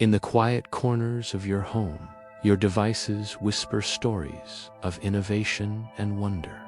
In the quiet corners of your home, your devices whisper stories of innovation and wonder.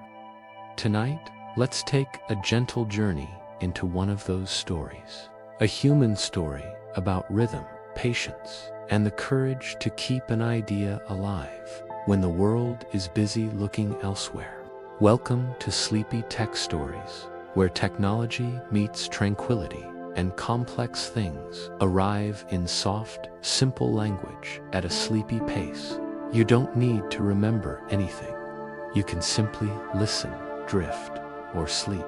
Tonight, let's take a gentle journey into one of those stories. A human story about rhythm, patience, and the courage to keep an idea alive when the world is busy looking elsewhere. Welcome to Sleepy Tech Stories, where technology meets tranquility and complex things arrive in soft, simple language at a sleepy pace. You don't need to remember anything. You can simply listen, drift, or sleep.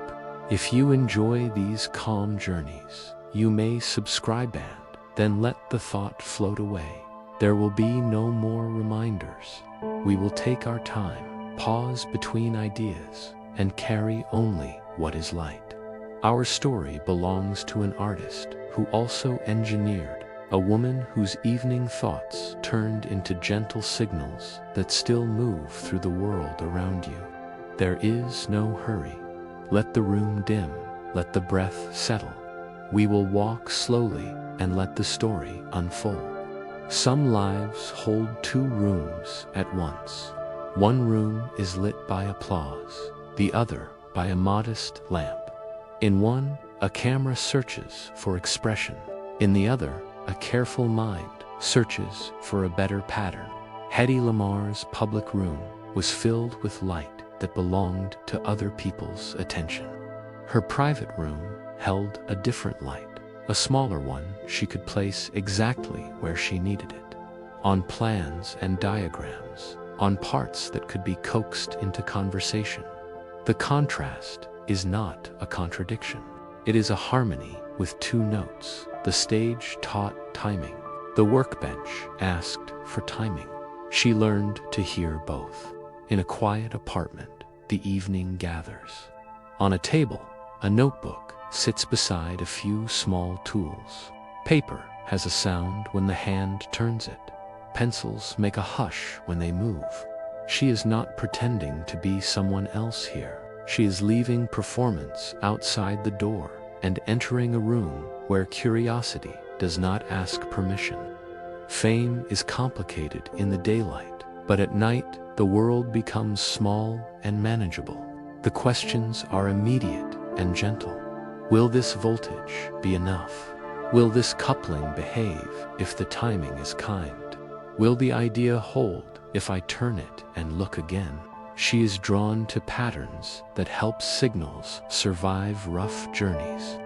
If you enjoy these calm journeys, you may subscribe and then let the thought float away. There will be no more reminders. We will take our time, pause between ideas, and carry only what is light. Our story belongs to an artist who also engineered, a woman whose evening thoughts turned into gentle signals that still move through the world around you. There is no hurry. Let the room dim, let the breath settle. We will walk slowly and let the story unfold. Some lives hold two rooms at once. One room is lit by applause, the other by a modest lamp. In one, a camera searches for expression. In the other, a careful mind searches for a better pattern. Hedy Lamarr's public room was filled with light that belonged to other people's attention. Her private room held a different light, a smaller one she could place exactly where she needed it. On plans and diagrams, on parts that could be coaxed into conversation. The contrast is not a contradiction. It is a harmony with two notes. The stage taught timing. The workbench asked for timing. She learned to hear both. In a quiet apartment, the evening gathers. On a table, a notebook sits beside a few small tools. Paper has a sound when the hand turns it. Pencils make a hush when they move. She is not pretending to be someone else here. She is leaving performance outside the door and entering a room where curiosity does not ask permission. Fame is complicated in the daylight, but at night the world becomes small and manageable. The questions are immediate and gentle. Will this voltage be enough? Will this coupling behave if the timing is kind? Will the idea hold if I turn it and look again? She is drawn to patterns that help signals survive rough journeys.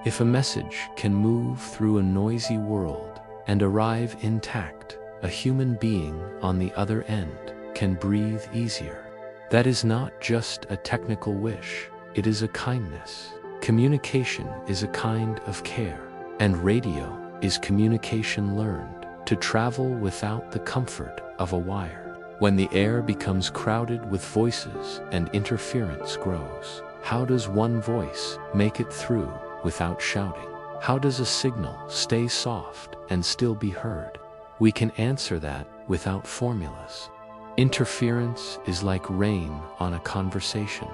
If a message can move through a noisy world and arrive intact, a human being on the other end can breathe easier. That is not just a technical wish, it is a kindness. Communication is a kind of care, and radio is communication learned to travel without the comfort of a wire. When the air becomes crowded with voices and interference grows, how does one voice make it through without shouting? How does a signal stay soft and still be heard? We can answer that without formulas. Interference is like rain on a conversation.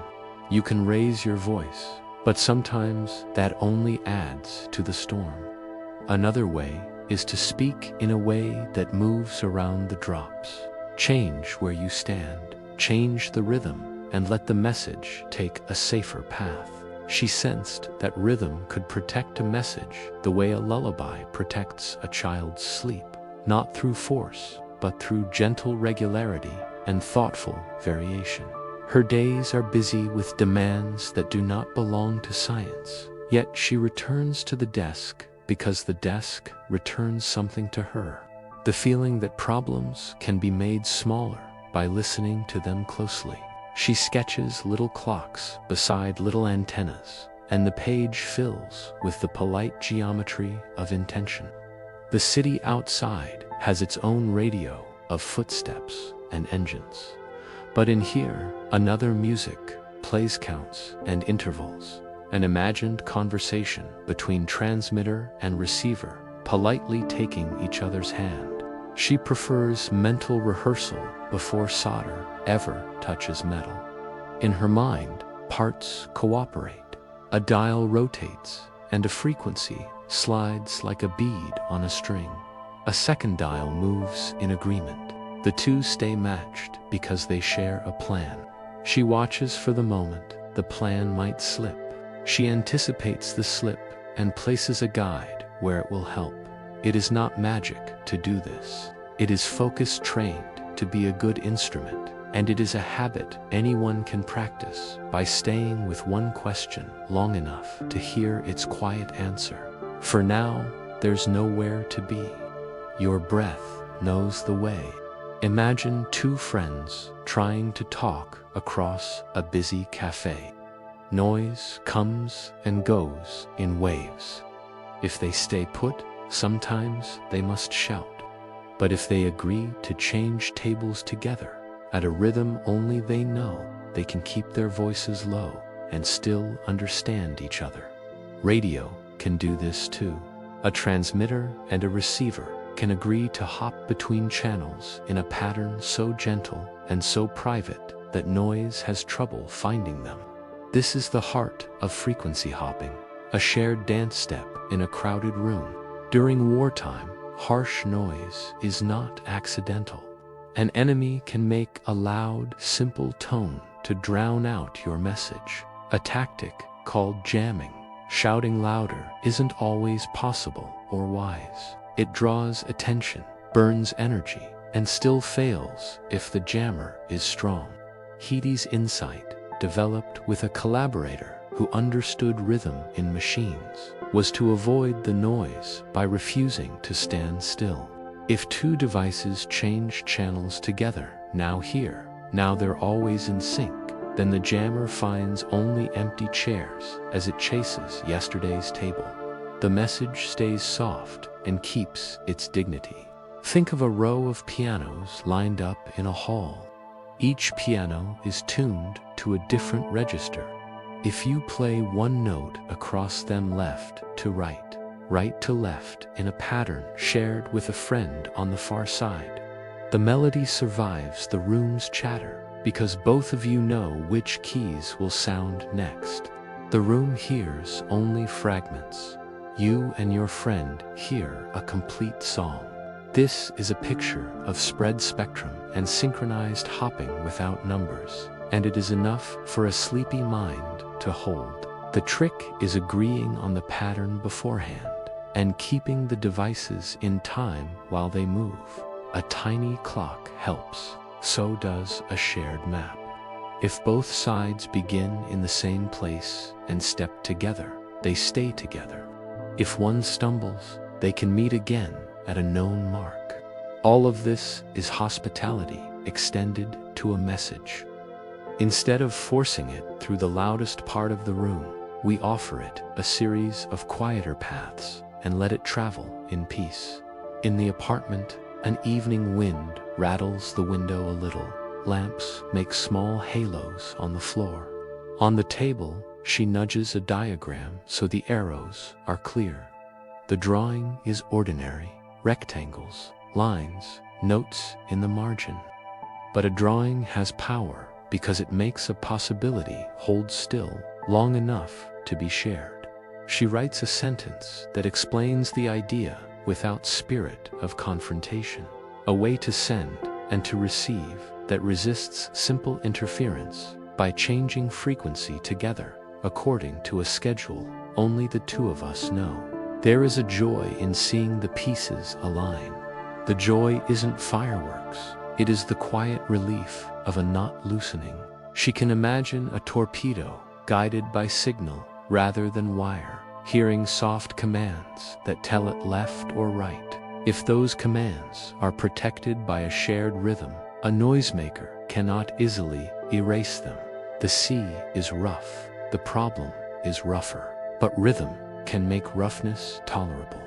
You can raise your voice, but sometimes that only adds to the storm. Another way is to speak in a way that moves around the drops. Change where you stand, change the rhythm, and let the message take a safer path. She sensed that rhythm could protect a message the way a lullaby protects a child's sleep, not through force, but through gentle regularity and thoughtful variation. Her days are busy with demands that do not belong to science, yet she returns to the desk because the desk returns something to her. The feeling that problems can be made smaller by listening to them closely. She sketches little clocks beside little antennas, and the page fills with the polite geometry of intention. The city outside has its own radio of footsteps and engines. But in here, another music plays counts and intervals, an imagined conversation between transmitter and receiver, politely taking each other's hand. She prefers mental rehearsal before solder ever touches metal. In her mind, parts cooperate. A dial rotates, and a frequency slides like a bead on a string. A second dial moves in agreement. The two stay matched because they share a plan. She watches for the moment the plan might slip. She anticipates the slip and places a guide where it will help. It is not magic to do this. It is focus trained to be a good instrument, and it is a habit anyone can practice by staying with one question long enough to hear its quiet answer. For now, there's nowhere to be. Your breath knows the way. Imagine two friends trying to talk across a busy cafe. Noise comes and goes in waves. If they stay put, sometimes they must shout. But if they agree to change tables together, at a rhythm only they know, they can keep their voices low and still understand each other. Radio can do this too. A transmitter and a receiver can agree to hop between channels in a pattern so gentle and so private that noise has trouble finding them. This is the heart of frequency hopping, a shared dance step in a crowded room. During wartime, harsh noise is not accidental. An enemy can make a loud, simple tone to drown out your message, a tactic called jamming. Shouting louder isn't always possible or wise. It draws attention, burns energy, and still fails if the jammer is strong. Hedy's insight, developed with a collaborator who understood rhythm in machines, was to avoid the noise by refusing to stand still. If two devices change channels together, now here, now they're always in sync, then the jammer finds only empty chairs as it chases yesterday's table. The message stays soft and keeps its dignity. Think of a row of pianos lined up in a hall. Each piano is tuned to a different register. If you play one note across them left to right, right to left in a pattern shared with a friend on the far side, the melody survives the room's chatter because both of you know which keys will sound next. The room hears only fragments. You and your friend hear a complete song. This is a picture of spread spectrum and synchronized hopping without numbers, and it is enough for a sleepy mind to hold. The trick is agreeing on the pattern beforehand and keeping the devices in time while they move. A tiny clock helps. So does a shared map. If both sides begin in the same place and step together, they stay together. If one stumbles, they can meet again at a known mark. All of this is hospitality extended to a message. Instead of forcing it through the loudest part of the room, we offer it a series of quieter paths and let it travel in peace. In the apartment, an evening wind rattles the window a little. Lamps make small halos on the floor. On the table, she nudges a diagram so the arrows are clear. The drawing is ordinary, rectangles, lines, notes in the margin. But a drawing has power because it makes a possibility hold still long enough to be shared. She writes a sentence that explains the idea without spirit of confrontation, a way to send and to receive that resists simple interference by changing frequency together according to a schedule only the two of us know. There is a joy in seeing the pieces align. The joy isn't fireworks, it is the quiet relief of a knot loosening. She can imagine a torpedo guided by signal rather than wire, hearing soft commands that tell it left or right. If those commands are protected by a shared rhythm, a noisemaker cannot easily erase them. The sea is rough, the problem is rougher, but rhythm can make roughness tolerable.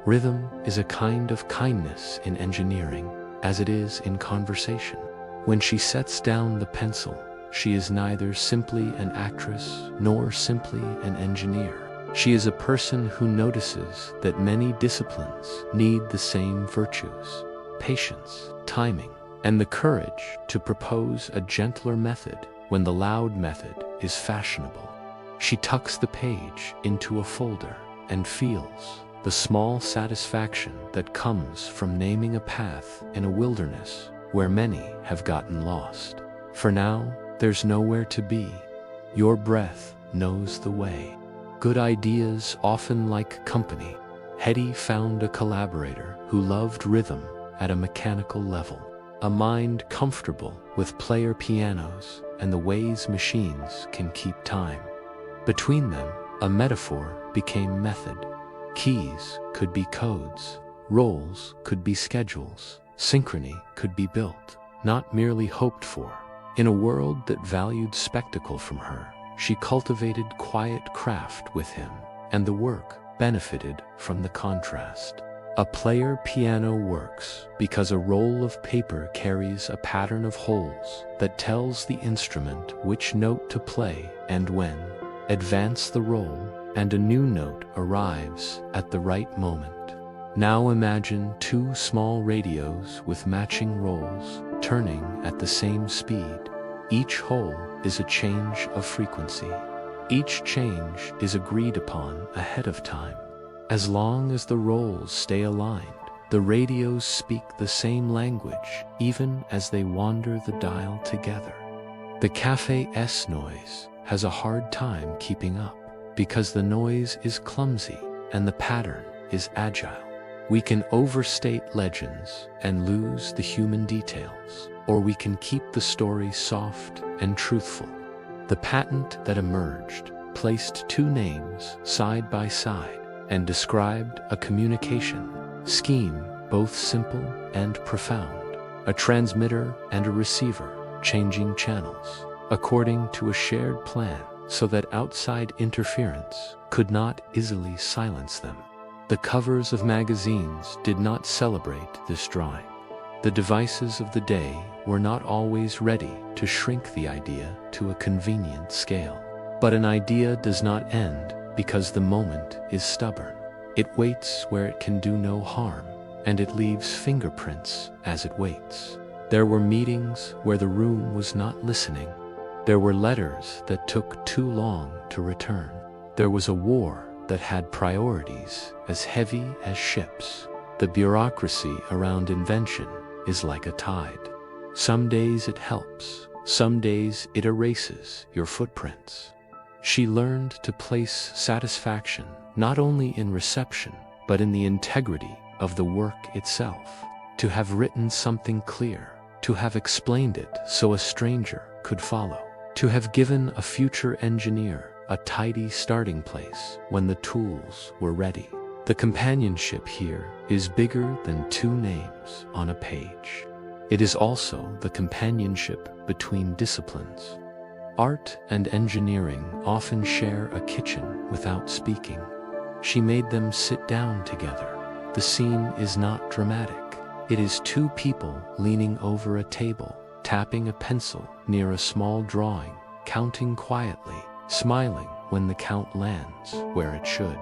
Rhythm is a kind of kindness in engineering, as it is in conversation. When she sets down the pencil, she is neither simply an actress nor simply an engineer. She is a person who notices that many disciplines need the same virtues: patience, timing, and the courage to propose a gentler method when the loud method is fashionable. She tucks the page into a folder and feels the small satisfaction that comes from naming a path in a wilderness where many have gotten lost. For now, there's nowhere to be. Your breath knows the way. Good ideas often like company. Hedy found a collaborator who loved rhythm at a mechanical level, a mind comfortable with player pianos and the ways machines can keep time. Between them, a metaphor became method. Keys could be codes, roles could be schedules, synchrony could be built, not merely hoped for. In a world that valued spectacle from her, she cultivated quiet craft with him, and the work benefited from the contrast. A player piano works because a roll of paper carries a pattern of holes that tells the instrument which note to play and when. Advance the roll, and a new note arrives at the right moment. Now imagine two small radios with matching rolls turning at the same speed. Each hole is a change of frequency. Each change is agreed upon ahead of time. As long as the rolls stay aligned, the radios speak the same language even as they wander the dial together. The cafe's noise has a hard time keeping up because the noise is clumsy and the pattern is agile. We can overstate legends and lose the human details, or we can keep the story soft and truthful. The patent that emerged placed two names side by side and described a communication scheme both simple and profound, a transmitter and a receiver changing channels according to a shared plan so that outside interference could not easily silence them. The covers of magazines did not celebrate this drawing. The devices of the day were not always ready to shrink the idea to a convenient scale. But an idea does not end because the moment is stubborn. It waits where it can do no harm, and it leaves fingerprints as it waits. There were meetings where the room was not listening. There were letters that took too long to return. There was a war that had priorities as heavy as ships. The bureaucracy around invention is like a tide. Some days it helps, some days it erases your footprints. She learned to place satisfaction not only in reception, but in the integrity of the work itself. To have written something clear, to have explained it so a stranger could follow, to have given a future engineer a tidy starting place when the tools were ready. The companionship here is bigger than two names on a page. It is also the companionship between disciplines. Art and engineering often share a kitchen without speaking. She made them sit down together. The scene is not dramatic. It is two people leaning over a table, tapping a pencil near a small drawing, counting quietly, smiling when the count lands where it should.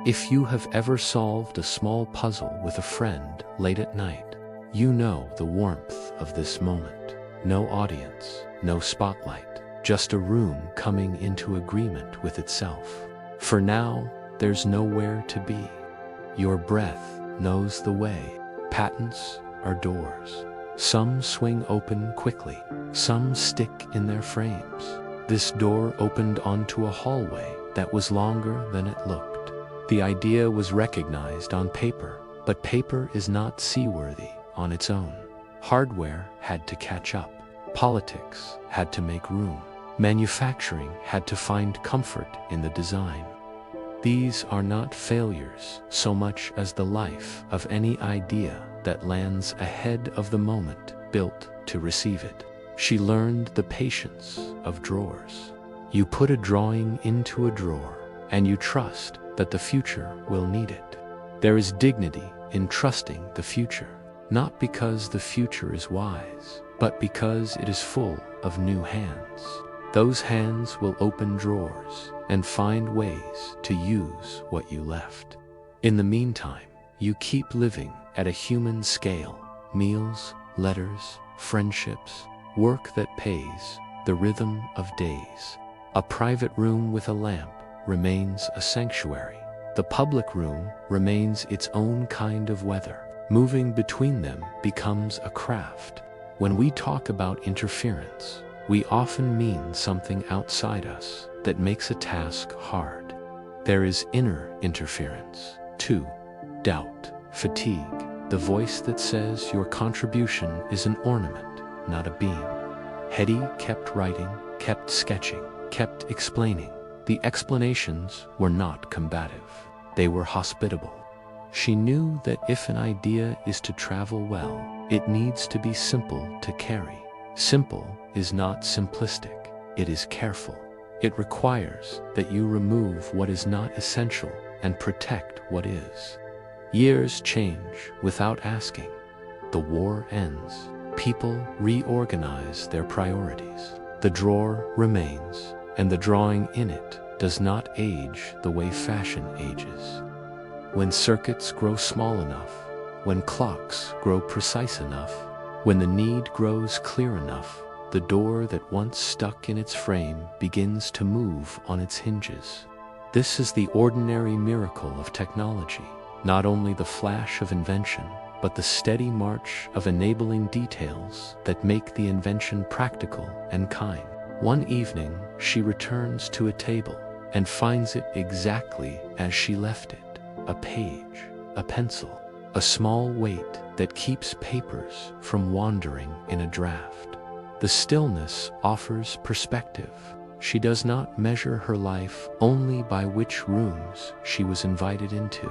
If you have ever solved a small puzzle with a friend late at night, you know the warmth of this moment. No audience, no spotlight, just a room coming into agreement with itself. For now, there's nowhere to be. Your breath knows the way. Patents are doors. Some swing open quickly, some stick in their frames. This door opened onto a hallway that was longer than it looked. The idea was recognized on paper, but paper is not seaworthy on its own. Hardware had to catch up. Politics had to make room. Manufacturing had to find comfort in the design. These are not failures so much as the life of any idea that lands ahead of the moment built to receive it. She learned the patience of drawers. You put a drawing into a drawer, and you trust that the future will need it. There is dignity in trusting the future, not because the future is wise, but because it is full of new hands. Those hands will open drawers and find ways to use what you left. In the meantime, you keep living at a human scale. Meals, letters, friendships, work that pays, the rhythm of days. A private room with a lamp remains a sanctuary. The public room remains its own kind of weather. Moving between them becomes a craft. When we talk about interference, we often mean something outside us that makes a task hard. There is inner interference, too. Doubt, fatigue, the voice that says your contribution is an ornament, not a beam. Hedy kept writing, kept sketching, kept explaining. The explanations were not combative. They were hospitable. She knew that if an idea is to travel well, it needs to be simple to carry. Simple is not simplistic, it is careful. It requires that you remove what is not essential and protect what is. Years change without asking. The war ends. People reorganize their priorities. The drawer remains, and the drawing in it does not age the way fashion ages. When circuits grow small enough, when clocks grow precise enough, when the need grows clear enough, the door that once stuck in its frame begins to move on its hinges. This is the ordinary miracle of technology, not only the flash of invention, but the steady march of enabling details that make the invention practical and kind. One evening, she returns to a table and finds it exactly as she left it. A page, a pencil, a small weight that keeps papers from wandering in a draft. The stillness offers perspective. She does not measure her life only by which rooms she was invited into.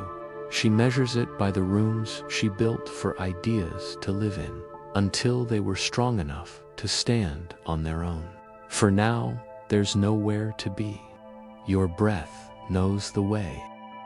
She measures it by the rooms she built for ideas to live in, until they were strong enough to stand on their own. For now, there's nowhere to be. Your breath knows the way.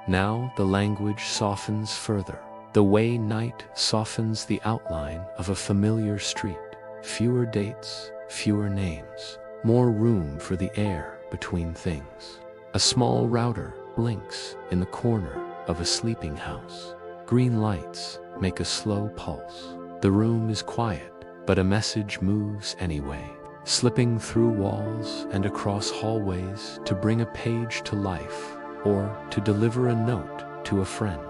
Now the language softens further. The way night softens the outline of a familiar street. Fewer dates, fewer names, more room for the air between things. A small router blinks in the corner of a sleeping house. Green lights make a slow pulse. The room is quiet, but a message moves anyway, slipping through walls and across hallways to bring a page to life, or to deliver a note to a friend.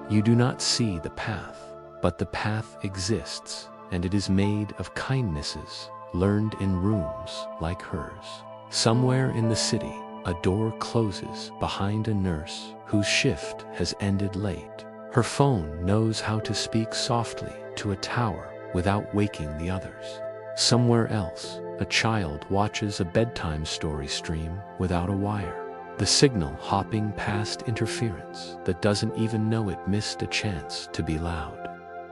You do not see the path, but the path exists, and it is made of kindnesses learned in rooms like hers. Somewhere in the city, a door closes behind a nurse whose shift has ended late. Her phone knows how to speak softly to a tower without waking the others. Somewhere else, a child watches a bedtime story stream without a wire. The signal hopping past interference that doesn't even know it missed a chance to be loud.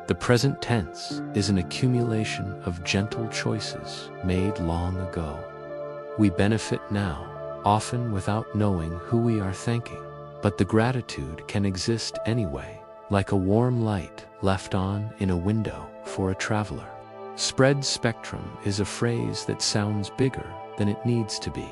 The present tense is an accumulation of gentle choices made long ago. We benefit now, often without knowing who we are thanking, but the gratitude can exist anyway, like a warm light left on in a window for a traveler. Spread spectrum is a phrase that sounds bigger than it needs to be.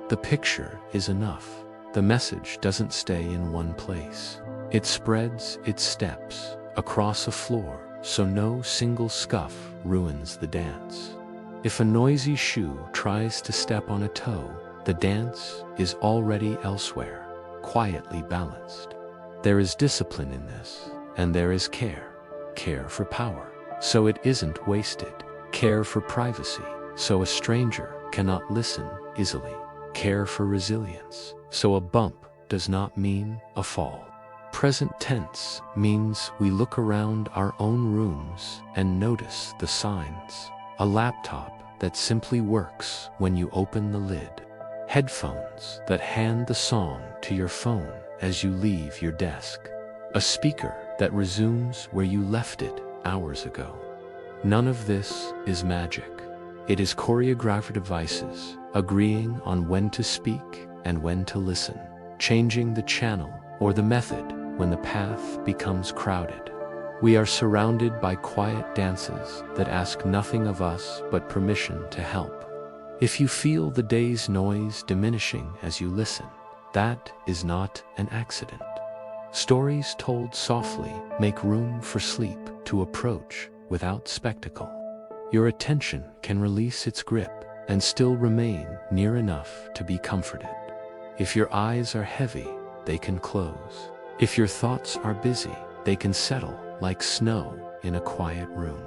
The picture is enough. The message doesn't stay in one place. It spreads its steps across a floor, so no single scuff ruins the dance. If a noisy shoe tries to step on a toe, the dance is already elsewhere, quietly balanced. There is discipline in this, and there is care. Care for power, so it isn't wasted. Care for privacy, so a stranger cannot listen easily. Care for resilience, so a bump does not mean a fall. Present tense means we look around our own rooms and notice the signs. A laptop that simply works when you open the lid. Headphones that hand the song to your phone as you leave your desk. A speaker that resumes where you left it hours ago. None of this is magic. It is choreographed devices, agreeing on when to speak and when to listen, changing the channel or the method when the path becomes crowded. We are surrounded by quiet dances that ask nothing of us but permission to help. If you feel the day's noise diminishing as you listen, that is not an accident. Stories told softly make room for sleep to approach without spectacle. Your attention can release its grip and still remain near enough to be comforted. If your eyes are heavy, they can close. If your thoughts are busy, they can settle like snow in a quiet room.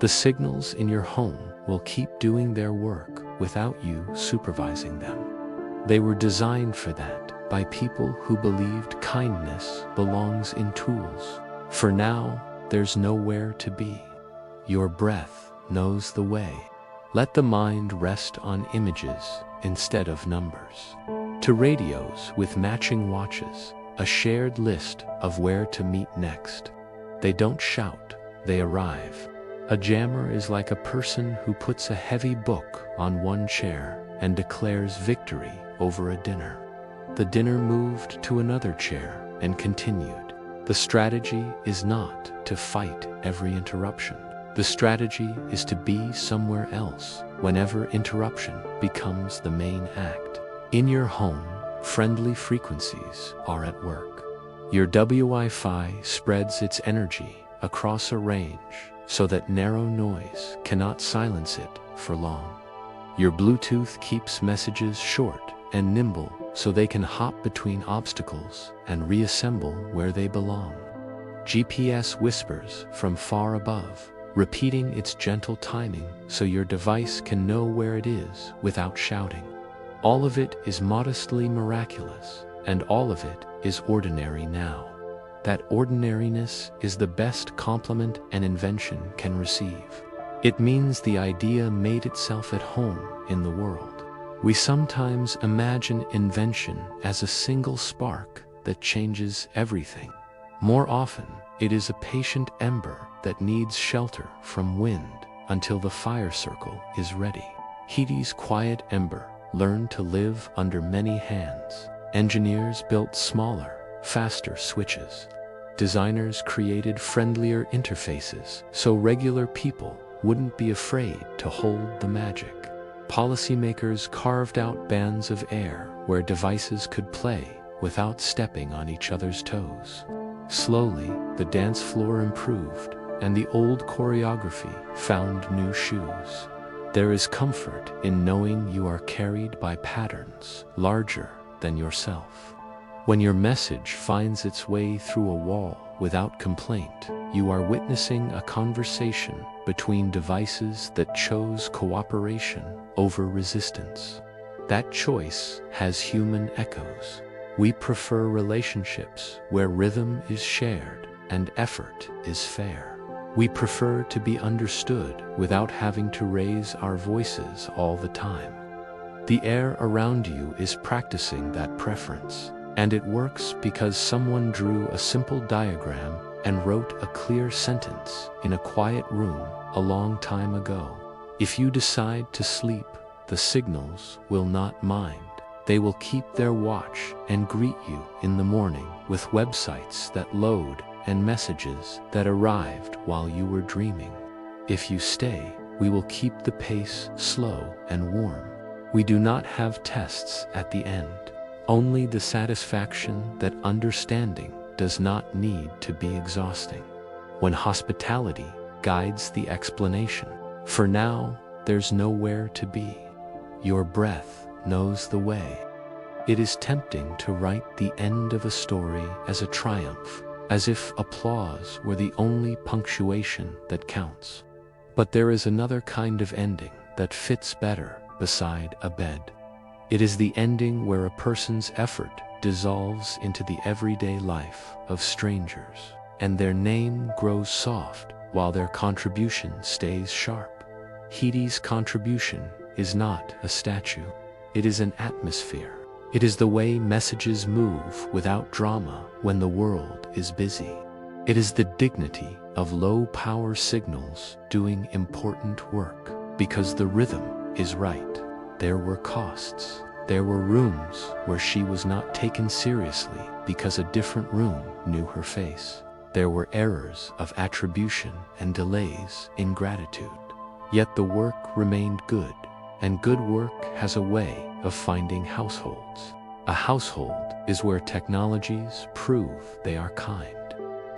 The signals in your home will keep doing their work without you supervising them. They were designed for that by people who believed kindness belongs in tools. For now, there's nowhere to be. Your breath knows the way. Let the mind rest on images instead of numbers. To radios with matching watches, a shared list of where to meet next. They don't shout, they arrive. A jammer is like a person who puts a heavy book on one chair and declares victory over a dinner. The dinner moved to another chair and continued. The strategy is not to fight every interruption. The strategy is to be somewhere else whenever interruption becomes the main act. In your home, friendly frequencies are at work. Your Wi-Fi spreads its energy across a range so that narrow noise cannot silence it for long. Your Bluetooth keeps messages short and nimble so they can hop between obstacles and reassemble where they belong. GPS whispers from far above, repeating its gentle timing so your device can know where it is without shouting. All of it is modestly miraculous, and all of it is ordinary now. That ordinariness is the best compliment an invention can receive. It means the idea made itself at home in the world. We sometimes imagine invention as a single spark that changes everything. More often, it is a patient ember that needs shelter from wind until the fire circle is ready. Hedy's quiet ember learned to live under many hands. Engineers built smaller, faster switches. Designers created friendlier interfaces so regular people wouldn't be afraid to hold the magic. Policymakers carved out bands of air where devices could play without stepping on each other's toes. Slowly, the dance floor improved, and the old choreography found new shoes. There is comfort in knowing you are carried by patterns larger than yourself. When your message finds its way through a wall without complaint, you are witnessing a conversation between devices that chose cooperation over resistance. That choice has human echoes. We prefer relationships where rhythm is shared and effort is fair. We prefer to be understood without having to raise our voices all the time. The air around you is practicing that preference, and it works because someone drew a simple diagram and wrote a clear sentence in a quiet room a long time ago. If you decide to sleep, the signals will not mind. They will keep their watch and greet you in the morning with websites that load and messages that arrived while you were dreaming. If you stay, we will keep the pace slow and warm. We do not have tests at the end, only the satisfaction that understanding does not need to be exhausting. When hospitality guides the explanation, for now, there's nowhere to be. Your breath knows the way. It is tempting to write the end of a story as a triumph, as if applause were the only punctuation that counts. But there is another kind of ending that fits better beside a bed. It is the ending where a person's effort dissolves into the everyday life of strangers, and their name grows soft while their contribution stays sharp. Hedy's contribution is not a statue. It is an atmosphere. It is the way messages move without drama when the world is busy. It is the dignity of low-power signals doing important work because the rhythm is right. There were costs. There were rooms where she was not taken seriously because a different room knew her face. There were errors of attribution and delays in gratitude. Yet the work remained good, and good work has a way of finding households. A household is where technologies prove they are kind.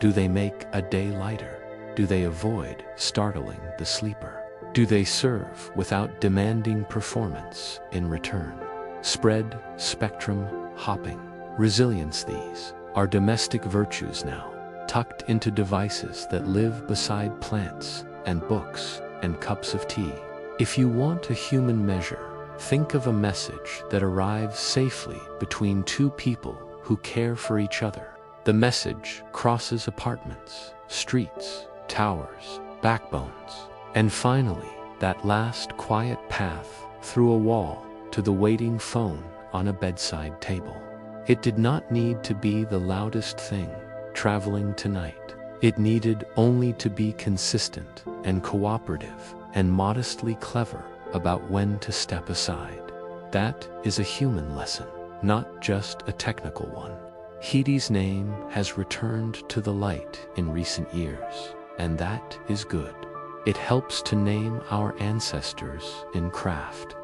Do they make a day lighter? Do they avoid startling the sleeper? Do they serve without demanding performance in return? Spread, spectrum, hopping. resilience. These are domestic virtues now, tucked into devices that live beside plants and books and cups of tea. If you want a human measure, think of a message that arrives safely between two people who care for each other. The message crosses apartments, streets, towers, backbones, and finally, that last quiet path through a wall to the waiting phone on a bedside table. It did not need to be the loudest thing traveling tonight. It needed only to be consistent and cooperative and modestly clever about when to step aside. That is a human lesson, not just a technical one. Hedy's name has returned to the light in recent years, and that is good. It helps to name our ancestors in craft.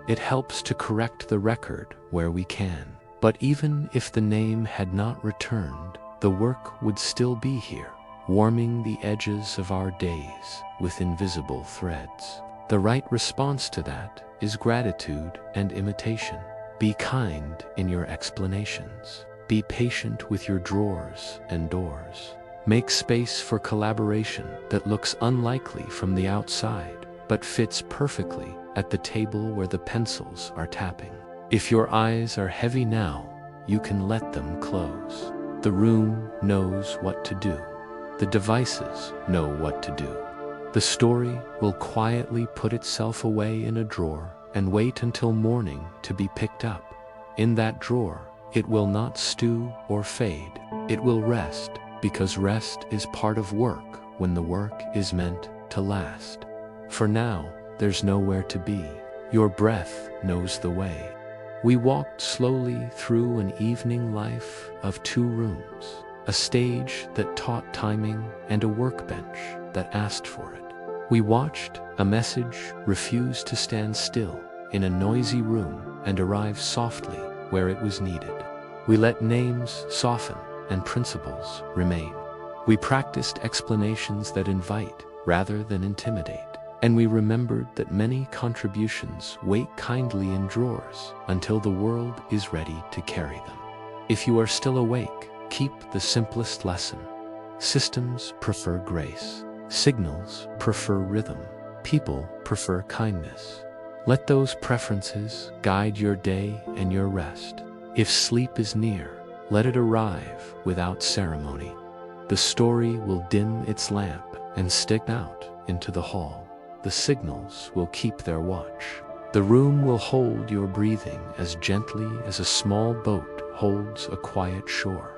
It helps to correct the record where we can. But even if the name had not returned, the work would still be here, warming the edges of our days with invisible threads. The right response to that is gratitude and imitation. Be kind in your explanations. Be patient with your drawers and doors. Make space for collaboration that looks unlikely from the outside, but fits perfectly at the table where the pencils are tapping. If your eyes are heavy now, you can let them close. The room knows what to do. The devices know what to do. The story will quietly put itself away in a drawer and wait until morning to be picked up. In that drawer, it will not stew or fade. It will rest, because rest is part of work when the work is meant to last. For now, there's nowhere to be. Your breath knows the way. We walked slowly through an evening life of 2 rooms, a stage that taught timing and a workbench that asked for it. We watched a message refuse to stand still in a noisy room and arrive softly where it was needed. We let names soften and principles remain. We practiced explanations that invite rather than intimidate. And we remembered that many contributions wait kindly in drawers until the world is ready to carry them. If you are still awake, keep the simplest lesson. Systems prefer grace. Signals prefer rhythm. People prefer kindness. Let those preferences guide your day and your rest. If sleep is near, let it arrive without ceremony. The story will dim its lamp and stick out into the hall. The signals will keep their watch. The room will hold your breathing as gently as a small boat holds a quiet shore.